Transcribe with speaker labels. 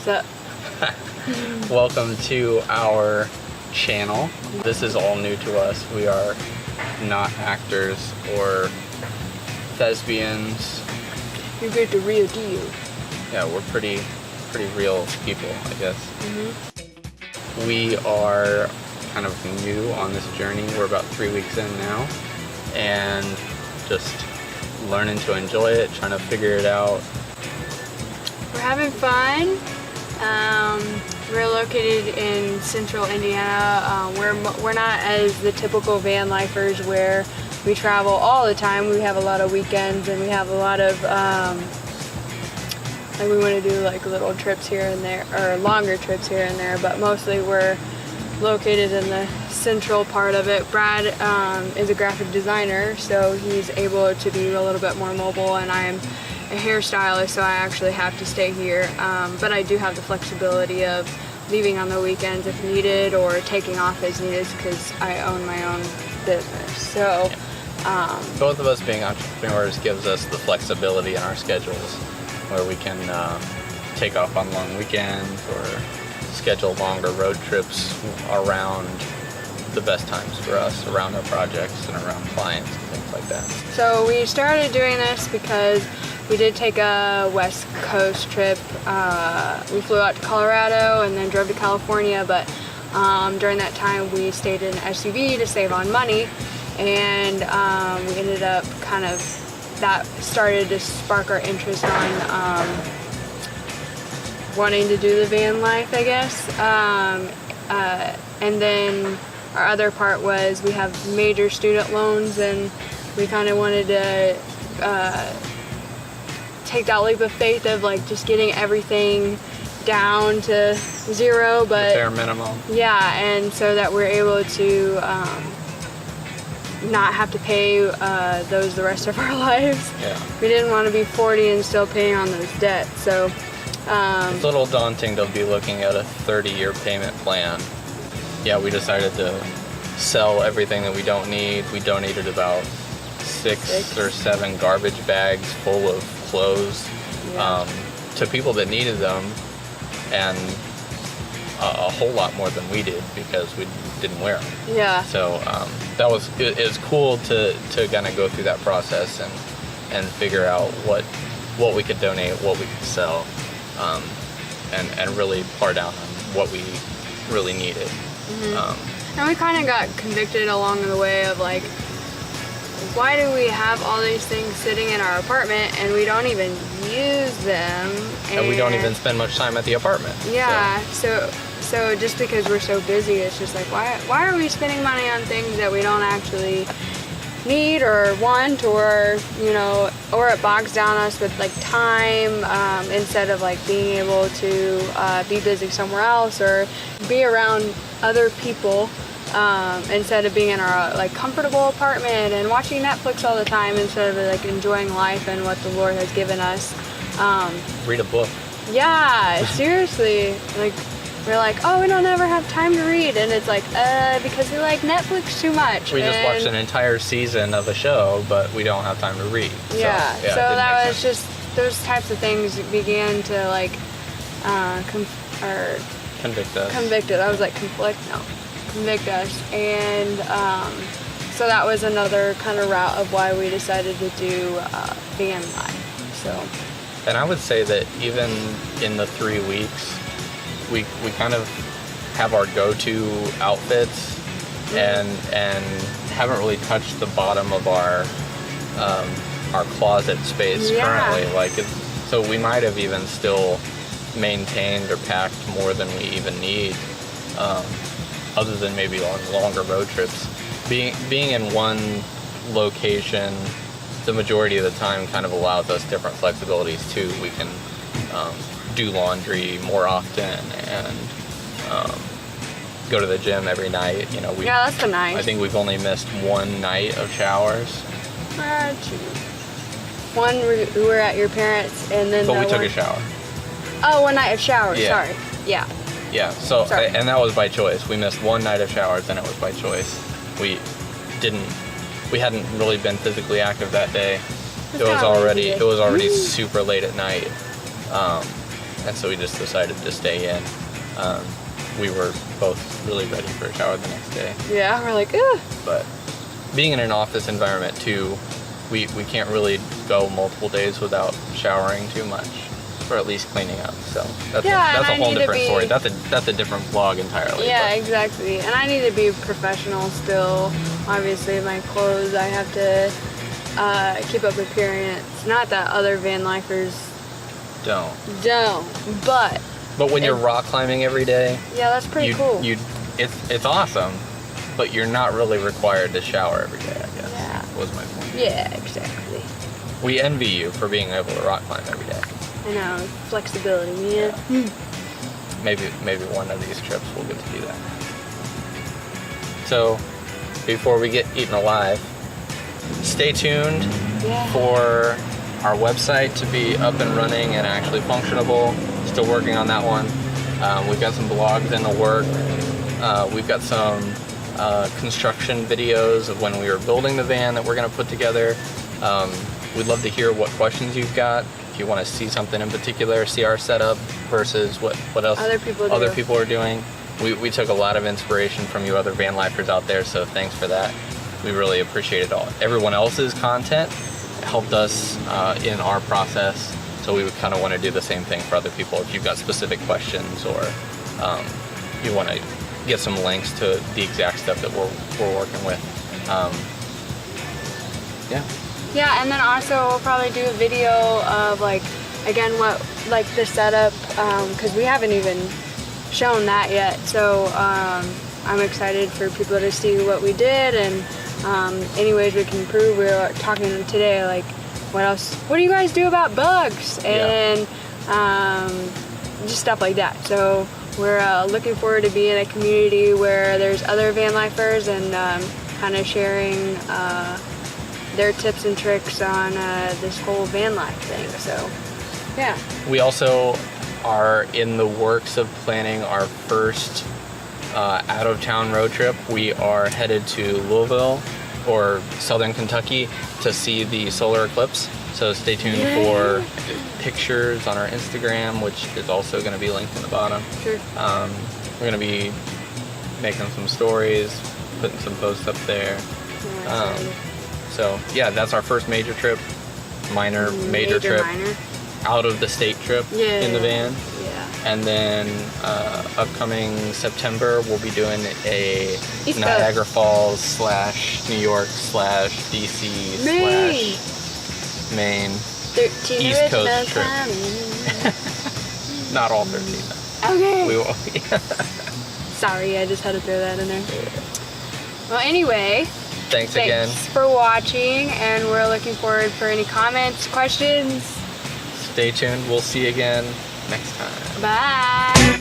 Speaker 1: What's up?
Speaker 2: Welcome to our channel. This is all new to us. We are not actors or thespians.
Speaker 1: You get the real deal.
Speaker 2: Yeah, we're pretty real people, I guess. We are kind of new on this journey. We're about 3 weeks in now, and just learning to enjoy it, trying to figure it out.
Speaker 1: We're having fun. We're located in central Indiana. We're not as the typical van lifers where we travel all the time. We have a lot of weekends, and we have a lot of like we want to do like little trips here and there, or longer trips here and there. But mostly we're located in the central part of it. Brad is a graphic designer, so he's able to be a little bit more mobile, and I'm a hairstylist, so I actually have to stay here. But I do have the flexibility of leaving on the weekends if needed, or taking off as needed, because I own my own business. So
Speaker 2: both of us being entrepreneurs gives us the flexibility in our schedules where we can take off on long weekends or schedule longer road trips around the best times for us, around our projects and around clients and things like that.
Speaker 1: So we started doing this because we did take a West Coast trip. We flew out to Colorado and then drove to California, but during that time we stayed in an SUV to save on money, and we ended up kind of, that started to spark our interest on wanting to do the van life, I guess. And then our other part was we have major student loans, and we kind of wanted to take that leap of faith of like just getting everything down to zero, but
Speaker 2: the bare minimum.
Speaker 1: Yeah, and so that we're able to not have to pay those the rest of our lives.
Speaker 2: Yeah.
Speaker 1: We didn't want to be 40 and still paying on those debts. So
Speaker 2: it's a little daunting to be looking at a 30-year payment plan. Yeah, we decided to sell everything that we don't need. We donated about six or seven garbage bags full of clothes to people that needed them, and a whole lot more than we did because we didn't wear them.
Speaker 1: Yeah.
Speaker 2: So that was, it was cool to kind of go through that process and figure out what we could donate, what we could sell, and really par down on what we really needed.
Speaker 1: And we kind of got convicted along the way of like, why do we have all these things sitting in our apartment and we don't even use them?
Speaker 2: And we don't even spend much time at the apartment.
Speaker 1: Yeah, so just because we're so busy, it's just like, why are we spending money on things that we don't actually need or want, or, you know, or it bogs down us with like time, instead of like being able to be busy somewhere else or be around other people, instead of being in our like comfortable apartment and watching Netflix all the time, instead of like enjoying life and what the Lord has given us.
Speaker 2: Read a book.
Speaker 1: Yeah, seriously. Like, we're like, oh, we don't ever have time to read, and it's like, because we like Netflix too much.
Speaker 2: We just watched an entire season of a show, but we don't have time to read.
Speaker 1: Yeah, so that was just, those types of things began to like,
Speaker 2: convict us.
Speaker 1: I was like, convict us, and so that was another kind of route of why we decided to do van life. So.
Speaker 2: And I would say that even in the 3 weeks, we kind of have our go-to outfits, and haven't really touched the bottom of our closet space currently. Like, so we might have even still maintained or packed more than we even need, other than maybe on longer road trips. Being in one location the majority of the time kind of allows us different flexibilities too. We can do laundry more often and go to the gym every night. You know,
Speaker 1: yeah, that's been nice.
Speaker 2: I think we've only missed one night of showers.
Speaker 1: Two. One we were at your parents', and then
Speaker 2: but we took a shower.
Speaker 1: Oh, one night of showers.
Speaker 2: Yeah.
Speaker 1: Sorry. Yeah.
Speaker 2: Yeah. So and that was by choice. We missed one night of showers, and it was by choice. We hadn't really been physically active that day. It was already super late at night. and so we just decided to stay in. We were both really ready for a shower the next day.
Speaker 1: Yeah, we're like, ugh.
Speaker 2: But being in an office environment too, we can't really go multiple days without showering too much, or at least cleaning up. So that's a whole different story. That's a different vlog entirely.
Speaker 1: Yeah, exactly. And I need to be professional still. Obviously, my clothes, I have to keep up appearance. Not that other van lifers
Speaker 2: Don't.
Speaker 1: but
Speaker 2: when you're rock climbing every day,
Speaker 1: yeah, that's pretty cool.
Speaker 2: It's awesome, but you're not really required to shower every day, I guess.
Speaker 1: Yeah.
Speaker 2: Was my point.
Speaker 1: Yeah, exactly.
Speaker 2: We envy you for being able to rock climb every day.
Speaker 1: I know, flexibility, man.
Speaker 2: Yeah. Maybe one of these trips we'll get to do that. So, before we get eaten alive, stay tuned for our website to be up and running and actually functionable. Still working on that one. We've got some blogs in the work. We've got some construction videos of when we were building the van that we're going to put together. We'd love to hear what questions you've got. If you want to see something in particular, see our setup versus what else
Speaker 1: other people
Speaker 2: are doing. We took a lot of inspiration from you other van lifers out there, so thanks for that. We really appreciate it all. Everyone else's content helped us in our process, so we would kind of want to do the same thing for other people. If you've got specific questions or you want to get some links to the exact stuff that we're working with.
Speaker 1: Yeah, and then also we'll probably do a video of what the setup, because we haven't even shown that yet. So I'm excited for people to see what we did and any ways we can improve. We were talking today, like, what do you guys do about bugs? And just stuff like that. So we're looking forward to being in a community where there's other van lifers and kind of sharing their tips and tricks on this whole van life thing. So, yeah.
Speaker 2: We also are in the works of planning our first out-of-town road trip. We are headed to Louisville or Southern Kentucky to see the solar eclipse. So stay tuned for pictures on our Instagram, which is also going to be linked in the bottom.
Speaker 1: Sure.
Speaker 2: We're going to be making some stories, putting some posts up there. So yeah, that's our first major trip, major trip, out of the state trip in the van.
Speaker 1: Yeah.
Speaker 2: And then upcoming September, we'll be doing a
Speaker 1: East
Speaker 2: Niagara Falls / New York / DC / Maine
Speaker 1: 13
Speaker 2: East Coast
Speaker 1: original
Speaker 2: trip.
Speaker 1: time.
Speaker 2: Not all 13 though.
Speaker 1: Okay.
Speaker 2: We will.
Speaker 1: Sorry, I just had to throw that in there. Well, anyway.
Speaker 2: Thanks again.
Speaker 1: Thanks for watching, and we're looking forward for any comments, questions.
Speaker 2: Stay tuned. We'll see you again next time.
Speaker 1: Bye.